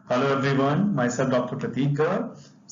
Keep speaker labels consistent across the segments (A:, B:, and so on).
A: Hello everyone, myself Dr. Prateek.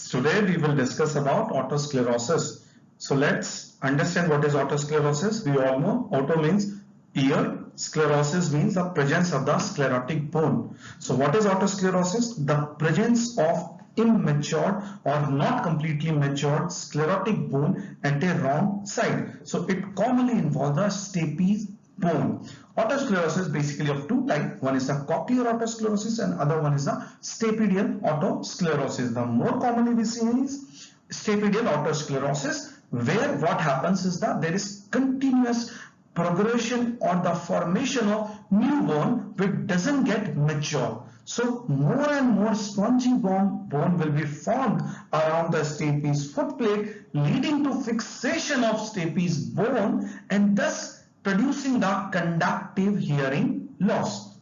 A: Today we will discuss about otosclerosis. So let's understand what is otosclerosis. We all know auto means ear, sclerosis means the presence of the sclerotic bone. So what is otosclerosis? The presence of immature or not completely matured sclerotic bone at a wrong side. So it commonly involves the stapes bone. Otosclerosis is basically of two types. One is the cochlear otosclerosis and other one is the stapedial otosclerosis. The more commonly we see is stapedial otosclerosis, where what happens is that there is continuous progression or the formation of new bone which doesn't get mature. So more and more spongy bone will be formed around the stapes footplate, leading to fixation of stapes bone and thus producing the conductive hearing loss.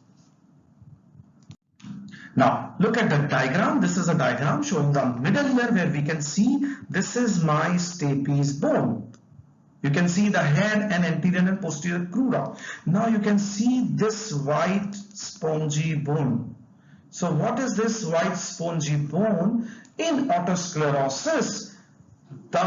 A: Now look at the diagram. This is a diagram showing the middle ear where we can see this is my stapes bone. You can see the head and anterior and posterior crura. Now you can see this white spongy bone. So what is this white spongy bone? In otosclerosis, the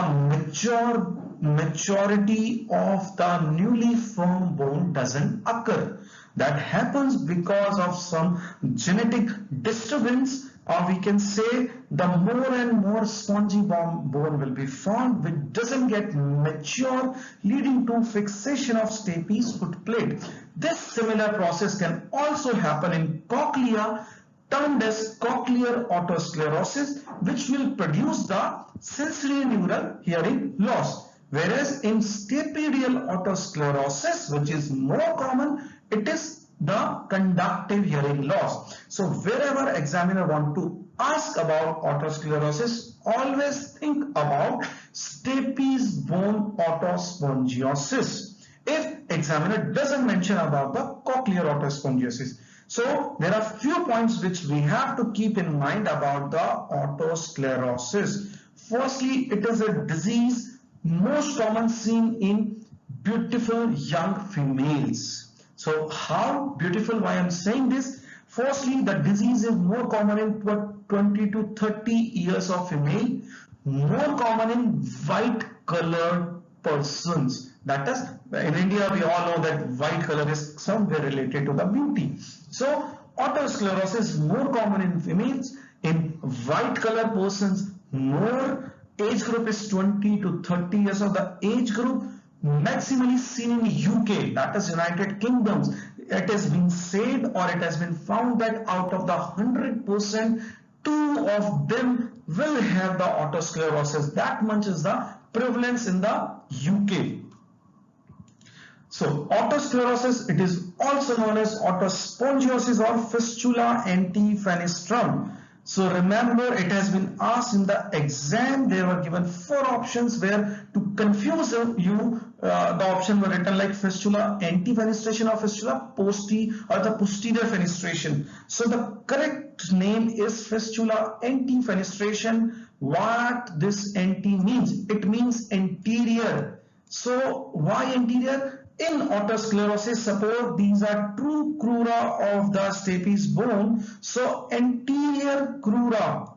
A: maturity of the newly formed bone doesn't occur. That happens because of some genetic disturbance, or we can say the more and more spongy bone will be formed which doesn't get mature, leading to fixation of stapes footplate. This similar process can also happen in cochlea, termed as cochlear otosclerosis, which will produce the sensorineural hearing loss. Whereas in stapedial otosclerosis, which is more common, it is the conductive hearing loss. So wherever examiner want to ask about otosclerosis, always think about stapes bone otospongiosis. If examiner doesn't mention about the cochlear otospongiosis. So there are few points which we have to keep in mind about the otosclerosis. Firstly, it is a disease most common seen in beautiful young females. So how beautiful? Why I'm saying this? Firstly, the disease is more common in 20 to 30 years of female, more common in white colored persons. That is, in India we all know that white color is somewhere related to the beauty. So otosclerosis is more common in females, in white color persons more. Age group is 20 to 30 years of the age group, maximally seen in UK, that is United Kingdoms. It has been said or it has been found that out of the 100%, 2 of them will have the otosclerosis. That much is the prevalence in the UK. So otosclerosis, it is also known as otospongiosis or fistula antifenestrum. So remember, it has been asked in the exam. They were given 4 options where to confuse you, the option were written like fistula antifenestration or fistula or the posterior fenestration. So the correct name is fistula antifenestration. What this anti means? It means anterior. So why anterior? In otosclerosis, suppose these are true crura of the stapes bone. So anterior crura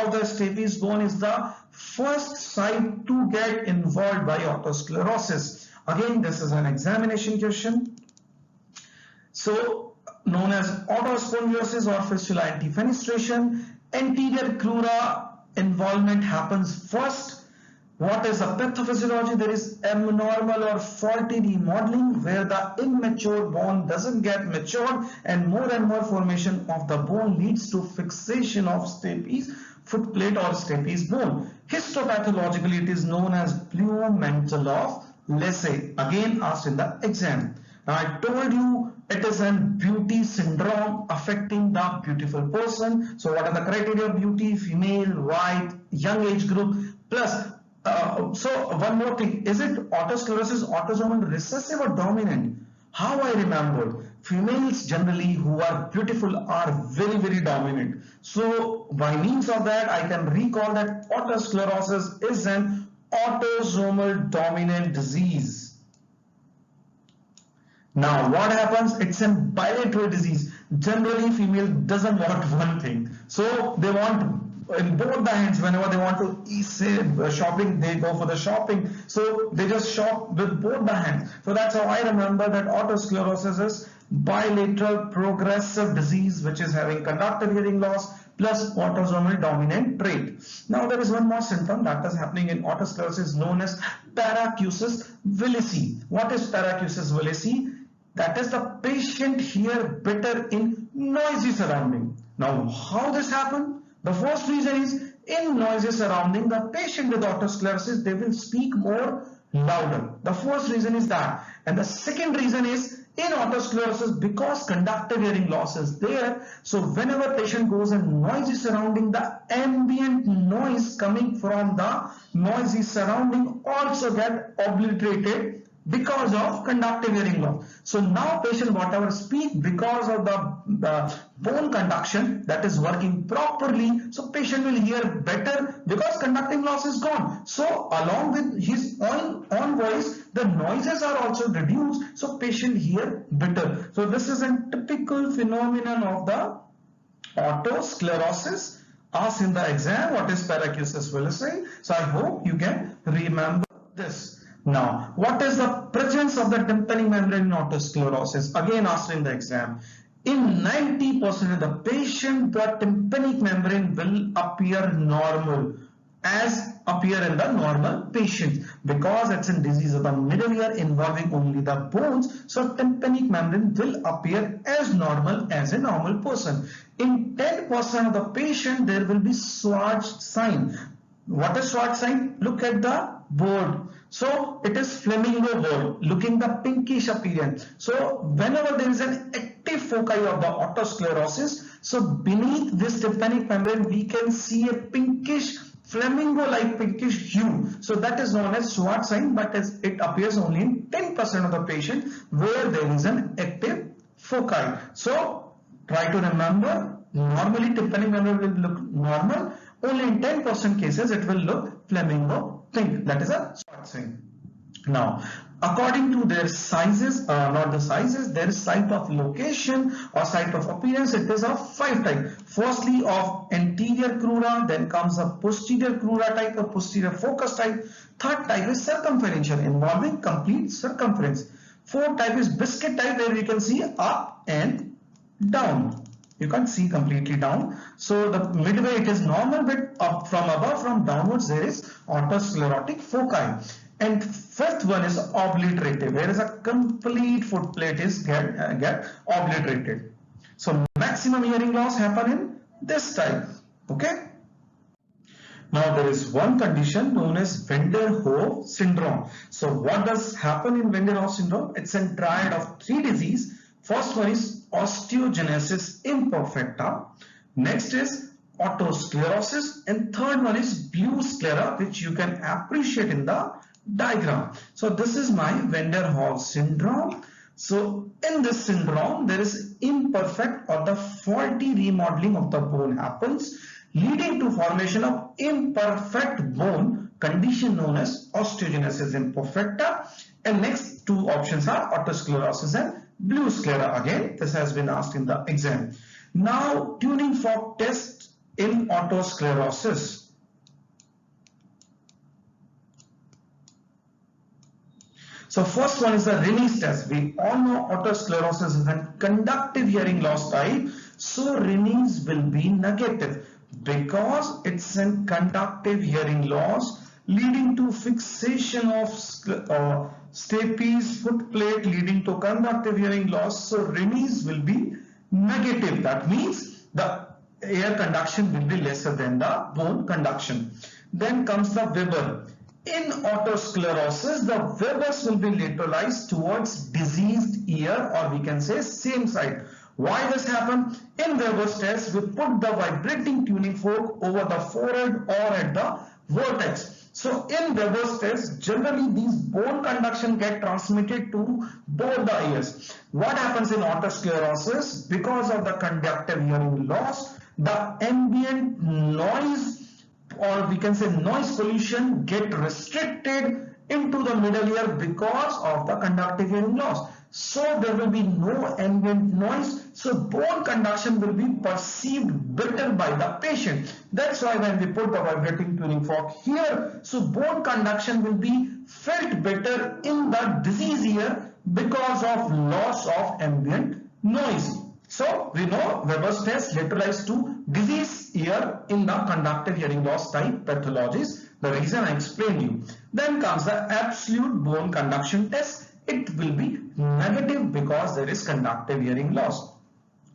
A: of the stapes bone is the first site to get involved by otosclerosis. Again, this is an examination question. So known as otospongiosis or fistula antifenestration, anterior crura involvement happens first. What is the pathophysiology? There is abnormal or faulty remodeling where the immature bone doesn't get matured and more formation of the bone leads to fixation of stapes footplate or stapes bone. Histopathologically, it is known as blue mantle of Lacy, again asked in the exam. Now I told you it is a beauty syndrome affecting the beautiful person. So what are the criteria of beauty? Female, white, young age group, plus so one more thing, is it otosclerosis autosomal recessive or dominant? How I remember, females generally who are beautiful are very dominant. So by means of that, I can recall that otosclerosis is an autosomal dominant disease. Now what happens? It's a bilateral disease. Generally, female doesn't want one thing, so they want in both the hands. Whenever they want to say shopping, they go for the shopping, so they just shop with both the hands. So that's how I remember that otosclerosis is bilateral progressive disease which is having conductive hearing loss plus autosomal dominant trait. Now there is one more symptom that is happening in otosclerosis known as paracusis willisii. What is paracusis willisii? That is the patient hear better in noisy surrounding. Now how this happen? The first reason is in noisy surrounding, the patient with otosclerosis, they will speak more louder. The first reason is that. And the second reason is in otosclerosis, because conductive hearing loss is there, so whenever patient goes in noisy surrounding, the ambient noise coming from the noisy surrounding also get obliterated because of conductive hearing loss. So now patient whatever speak, because of the bone conduction that is working properly, so patient will hear better because conductive loss is gone. So along with his own voice, the noises are also reduced, so patient hear better. So this is a typical phenomenon of the otosclerosis. Asked in the exam, what is paracusis willisii? So I hope you can remember this. Now, what is the presence of the tympanic membrane in otosclerosis? Again asked in the exam. In 90% of the patient, the tympanic membrane will appear normal as appear in the normal patient, because it's a disease of the middle ear involving only the bones. So tympanic membrane will appear as normal as a normal person. In 10% of the patient, there will be Schwartz sign. What is Schwartz sign? Look at the board. So it is flamingo board, looking the pinkish appearance. So whenever there is an active foci of the otosclerosis, so beneath this tympanic membrane we can see a pinkish flamingo-like pinkish hue. So that is known as Schwartz sign, but it appears only in 10% of the patient where there is an active foci. So try to remember, normally tympanic membrane will look normal. Only in 10% cases it will look flamingo pink. That is a Schwartz sign. Now, according to their sizes, not the sizes, their site of location or site of appearance, it is of 5 types. Firstly, of anterior crura, then comes a posterior crura type, a posterior focus type. Third type is circumferential, involving complete circumference. Fourth type is biscuit type, where we can see up and down. You can't see completely down. So the midway it is normal, but up from above, from downwards there is otosclerotic foci. And fifth one is obliterative, whereas a complete foot plate is get obliterated. So maximum hearing loss happen in this type. Okay. Now there is one condition known as van der Hoef syndrome. So what does happen in van der Hoef syndrome? It's a triad of 3 diseases. First one is osteogenesis imperfecta. Next is otosclerosis, and third one is blue sclera, which you can appreciate in the diagram. So this is my van der Hoef syndrome. So in this syndrome, there is imperfect or the faulty remodeling of the bone happens, leading to formation of imperfect bone, condition known as osteogenesis imperfecta. And next 2 options are otosclerosis and blue sclera. Again, this has been asked in the exam. Now, tuning fork test in otosclerosis. So first one is the Rennie's test. We all know otosclerosis is a conductive hearing loss type. So Rennie's will be negative because it's a conductive hearing loss leading to fixation of stapes foot plate, leading to conductive hearing loss. So Rennie's will be negative. That means the air conduction will be lesser than the bone conduction. Then comes the Weber. In otosclerosis, the Webers will be lateralized towards diseased ear, or we can say same side. Why this happen? In Weber's test, we put the vibrating tuning fork over the forehead or at the vertex. So in Weber's test, generally these bone conduction get transmitted to both the ears. What happens in otosclerosis? Because of the conductive hearing loss, the ambient noise, or we can say noise pollution, get restricted into the middle ear because of the conductive hearing loss. so there will be no ambient noise, so bone conduction will be perceived better by the patient. That's why when we put the vibrating tuning fork here, so bone conduction will be felt better in the disease ear because of loss of ambient noise. So we know Weber's test lateralized to disease ear in the conductive hearing loss type pathologies. The reason I explained you. Then comes the absolute bone conduction test. It will be negative because there is conductive hearing loss.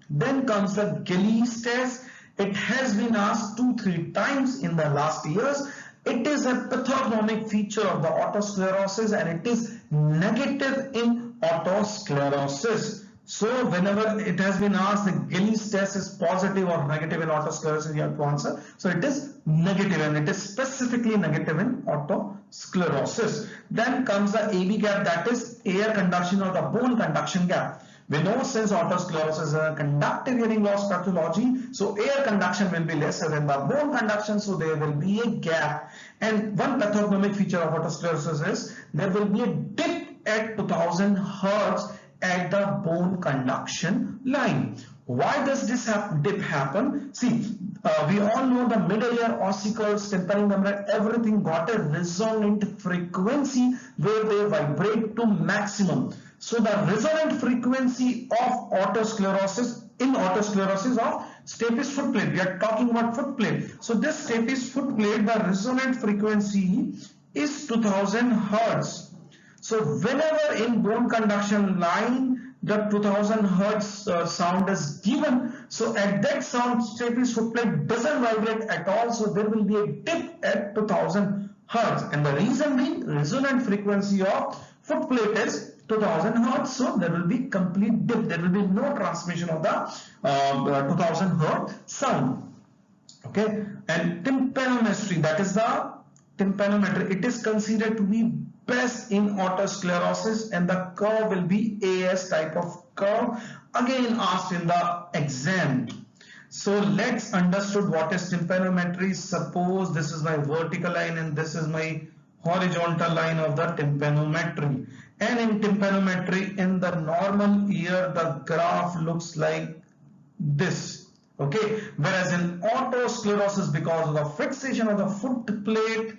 A: Then comes the Gillies test. It has been asked 2-3 times in the last years. It is a pathognomic feature of the otosclerosis and it is negative in otosclerosis. So whenever it has been asked the Gillies test is positive or negative in otosclerosis, you have to answer. So it is negative and it is specifically negative in otosclerosis. Then comes the AB gap, that is air conduction or the bone conduction gap. We know since otosclerosis is a conductive hearing loss pathology, so air conduction will be lesser than the bone conduction, so there will be a gap. And one pathognomic feature of otosclerosis is there will be a dip at 2000 Hertz at the bone conduction line. Why does this dip happen? See, we all know the middle ear, ossicles, tympanic membrane, everything got a resonant frequency where they vibrate to maximum. So the resonant frequency of otosclerosis, in otosclerosis of stapes foot plate, we are talking about foot plate. So this stapes foot plate, the resonant frequency is 2000 Hertz. So whenever in bone conduction line the 2000 Hertz sound is given, so at that sound stapes foot plate doesn't vibrate at all, so there will be a dip at 2000 Hertz, and the reason being resonant frequency of foot plate is 2000 Hertz, so there will be complete dip, there will be no transmission of the 2000 Hertz sound. Okay, and tympanometry, that is the tympanometry, it is considered to be best in otosclerosis and the curve will be AS type of curve, again asked in the exam. So let's understood what is tympanometry. Suppose this is my vertical line and this is my horizontal line of the tympanometry, and in tympanometry in the normal ear the graph looks like this. Okay, whereas in otosclerosis because of the fixation of the foot plate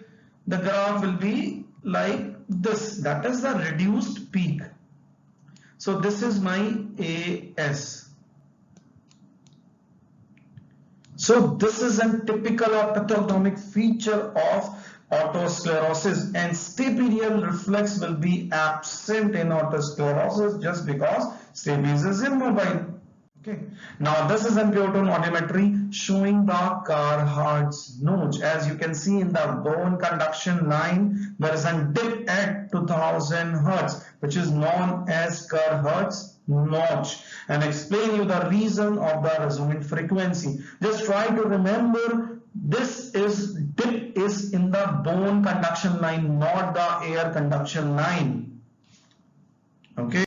A: the graph will be like this, that is the reduced peak. So this is my AS. So this is a typical or pathognomic feature of otosclerosis, and stapedial reflex will be absent in otosclerosis just because stapes is immobile. Okay, now this is a pure tone audiometry showing the Carhart's notch. As you can see in the bone conduction line, there is a dip at 2000 Hertz, which is known as Carhart's notch. And explain you the reason of the resonant frequency. Just try to remember this is dip is in the bone conduction line, not the air conduction line. Okay.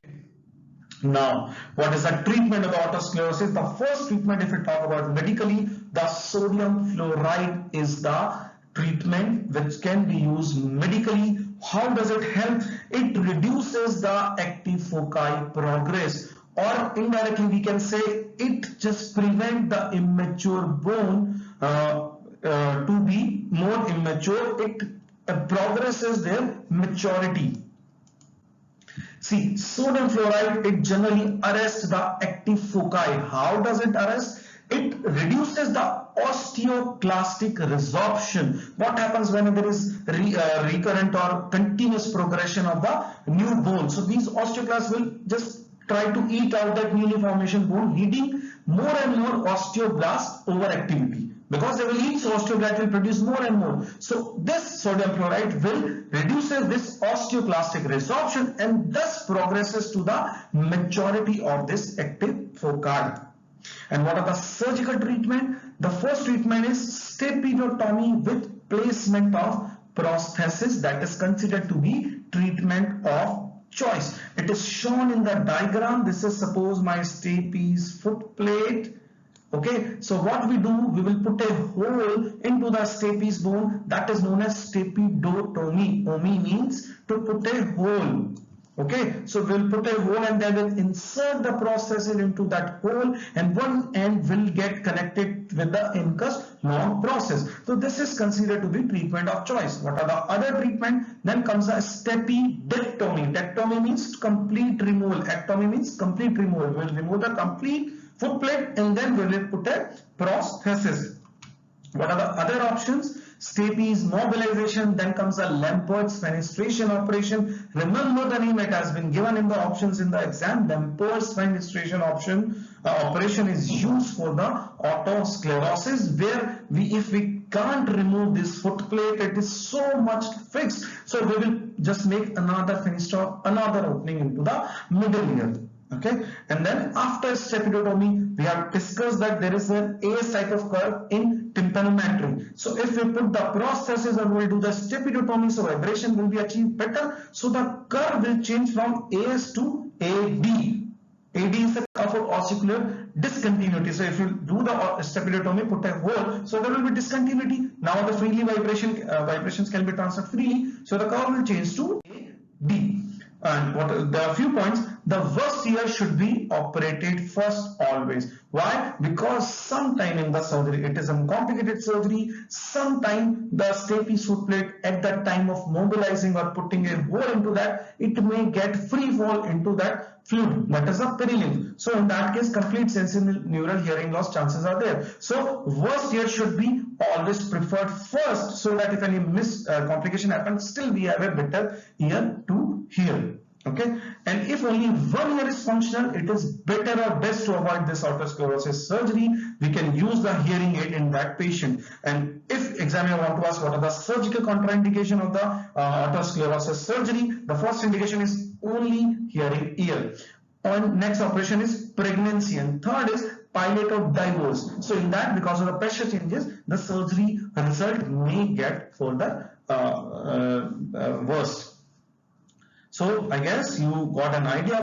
A: Now, what is the treatment of the otosclerosis? The first treatment, if we talk about medically, the sodium fluoride is the treatment which can be used medically. How does it help? It reduces the active foci progress, or indirectly we can say it just prevents the immature bone to be more immature. It progresses their maturity. See, sodium fluoride, it generally arrests the active foci. How does it arrest? It reduces the osteoclastic resorption. What happens when there is recurrent or continuous progression of the new bone? So these osteoclasts will just try to eat out that newly formation bone, leading more and more osteoblast overactivity. Because they will eat, so osteoblast will produce more and more. So this sodium fluoride will reduces this osteoclastic resorption and thus progresses to the maturity of this active foci. And what are the surgical treatment? The first treatment is stapedotomy with placement of prosthesis. That is considered to be treatment of choice. It is shown in the diagram. This is suppose my stapes foot plate. Okay, so what we do, we will put a hole into the stapes bone, that is known as stapedotomy. Omi means to put a hole. Okay, so we'll put a hole and then we'll insert the prosthesis into that hole, and one end will get connected with the incus long process. So this is considered to be treatment of choice. What are the other treatment? Then comes a stepidectomy. Dectomy means complete removal. Ectomy means complete removal. We'll remove the complete foot plate and then we'll put a prosthesis. What are the other options? Stapes, mobilization, then comes a Lampert's fenestration operation. Remember the name, it has been given in the options in the exam. Lampert's fenestration operation is used for the otosclerosis, where if we can't remove this foot plate, it is so much fixed. So we will just make another fenestra, another opening into the middle ear. Okay, and then after stepidotomy, we have discussed that there is an AS type of curve in tympanometry. So if we put the prosthesis and we'll do the stepidotomy, so vibration will be achieved better. So the curve will change from AS to AD. AD is the curve of ossicular discontinuity. So if you do the stepidotomy, put a hole, so there will be discontinuity. Now the freely vibrations can be transferred freely. So the curve will change to AD. And there are a few points. The worst ear should be operated first always. Why? Because sometime in the surgery, it is a complicated surgery. Sometime the stapes foot plate at that time of mobilizing or putting a hole into that, it may get free fall into that fluid. That is a perilymph. So in that case, complete sensorineural hearing loss chances are there. So worst ear should be always preferred first, so that if any complication happens, still we have a better ear to hear. Okay, and if only one ear is functional, it is better or best to avoid this otosclerosis surgery. We can use the hearing aid in that patient. And if examiner want to ask what are the surgical contraindication of the otosclerosis surgery, the first indication is only hearing ear. And next operation is pregnancy, and third is pilot or divorce. So in that, because of the pressure changes, the surgery result may get further worse. So I guess you got an idea